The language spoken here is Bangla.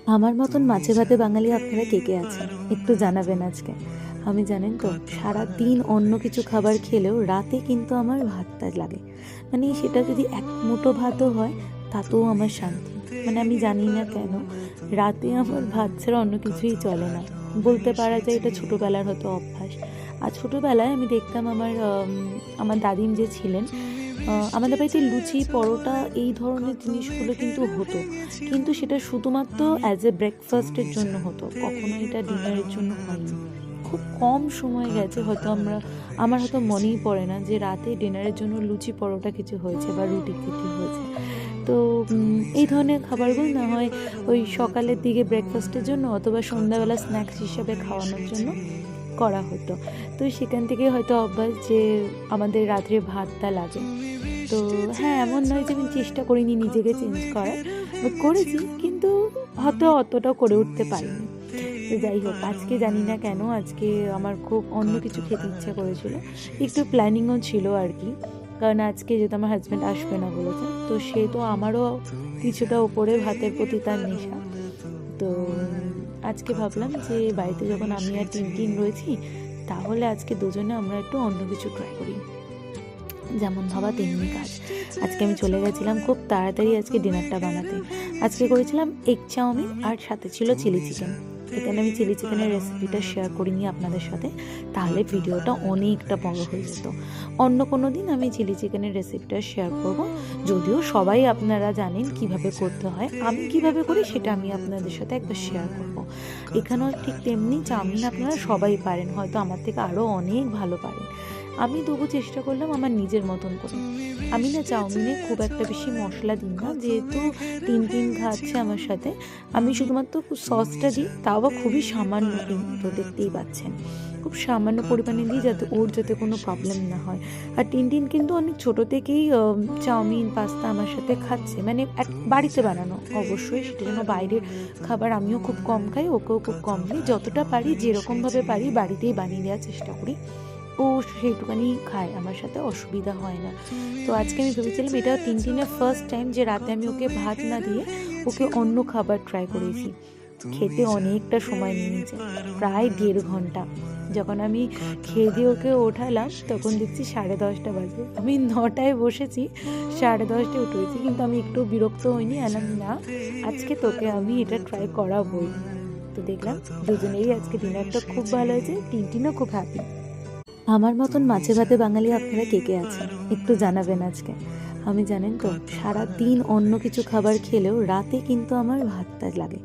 আমার মতন মাছে ভাতে বাঙালি আপনারা কে কে আছেন একটু জানাবেন আজকে। আমি জানেন তো সারা দিন অন্য কিছু খাবার খেলেও রাতে কিন্তু আমার ভাতটা লাগে। মানে সেটা যদি এক মুঠো ভাতও হয় তাতেও আমার শান্তি। মানে আমি জানি না কেন রাতে আমার ভাত ছাড়া অন্য কিছুই চলে না। বলতে পারা যায় এটা ছোটোবেলার হয়তো অভ্যাস। আর ছোটোবেলায় আমি দেখতাম আমার দাদিম যে ছিলেন, আমাদের বাড়িতে লুচি পরোটা এই ধরনের জিনিসগুলো কিন্তু হতো, কিন্তু সেটা শুধুমাত্র অ্যাজ এ ব্রেকফাস্টের জন্য হতো, কখনো এটা ডিনারের জন্য হয়নি। খুব কম সময় গেছে হয়তো আমার হয়তো মনেই পড়ে না যে রাতে ডিনারের জন্য লুচি পরোটা কিছু হয়েছে বা রুটি কিছু হয়েছে। তো এই ধরনের খাবারগুলো না হয় ওই সকালের দিকে ব্রেকফাস্টের জন্য অথবা সন্ধ্যাবেলা স্ন্যাক্স হিসাবে খাওয়ানোর জন্য করা হতো। তো সেখান থেকে হয়তো অভ্যাস যে আমাদের রাত্রে ভাতটা লাগে। তো হ্যাঁ, এমন নয় যে আমি চেষ্টা করিনি নিজেকে চেঞ্জ করার, করেছি, কিন্তু হয়তো অতটা করে উঠতে পারিনি। তো যাই হোক, আজকে জানি না কেন আজকে আমার খুব অন্য কিছু খেতে ইচ্ছা করেছিল। একটু প্ল্যানিংও ছিল আর কি, কারণ আজকে যেহেতু আমার হাজব্যান্ড আসবে না বলেছে, তো সে তো আমারও কিছুটা ওপরে ভাতের প্রতি তার নেশা। তো আজকে ভাবলাম যে বাড়িতে যখন আমি আর টিন রয়েছি, তাহলে আজকে দুজনে আমরা একটু অন্য কিছু ট্রাই করি। যেমন ভাবা তেমনি কাজ। আজকে আমি চলে গেছিলাম খুব তাড়াতাড়ি আজকে ডিনারটা বানাতে। আজকে করেছিলাম এগ চাউমিন আর সাথে ছিল চিলি চিকেন। এখানে আমি চিলি চিকেনের রেসিপিটা শেয়ার করিনি আপনাদের সাথে, তাহলে ভিডিওটা অনেকটা বড় হয়ে যেত। অন্য কোনো দিন আমি চিলি চিকেনের রেসিপিটা শেয়ার করব, যদিও সবাই আপনারা জানেন কিভাবে করতে হয়। আমি কিভাবে করি সেটা আমি আপনাদের সাথে একবার শেয়ার করব। এখানেও ঠিক তেমনি চাউমিন আপনারা সবাই পারেন, হয়তো আমার থেকে আরও অনেক ভালো পারেন। আমি তবু চেষ্টা করলাম আমার নিজের মতন করে। আমি না চাউমিনে খুব একটা বেশি মশলা দিই না, যেহেতু টিন খাচ্ছে আমার সাথে। আমি শুধুমাত্র সসটা দিই, তাও বা খুবই সামান্য, কিন্তু দেখতেই পাচ্ছেন খুব সামান্য পরিমাণে দিই, যাতে কোনো প্রবলেম না হয়। আর টিন কিন্তু অনেক ছোট থেকেই চাউমিন পাস্তা আমার সাথে খাচ্ছে, মানে বাড়িতে বানানো অবশ্যই, সেটা যেন বাইরের খাবার আমিও খুব কম খাই, ওকেও খুব কম দিই। যতটা পারি যেরকমভাবে পারি বাড়িতেই বানিয়ে দেওয়ার চেষ্টা করি। ও সেইটুকানি খায়, আমার সাথে অসুবিধা হয় না। তো আজকে আমি ভেবেছিলাম এটা টিনের ফার্স্ট টাইম যে রাতে আমি ওকে ভাত না দিয়ে ওকে অন্য খাবার ট্রাই করেছি। খেতে অনেকটা সময় নিয়েছে, প্রায় 1.5 ঘন্টা। যখন আমি খেয়ে দিয়ে ওকে ওঠালাম তখন দেখছি 10:30 বাজে। আমি 9টায় বসেছি, 10:30টায় উঠেছি, কিন্তু আমি একটু বিরক্ত হইনি, আলাম না আজকে তোকে আমি এটা ট্রাই করাবই। তো দেখলাম দুজনেই আজকে ডিনারটা খুব ভালো হয়েছে, টিনও খুব হ্যাপি। আমার মতন মাছে ভাতে বাঙালি আপনারা কে কে আছেন একটু জানাবেন আজকে। আমি জানেন তো সারা দিন অন্য কিছু খাবার খেলেও রাতে কিন্তু আমার ভাতটা লাগে।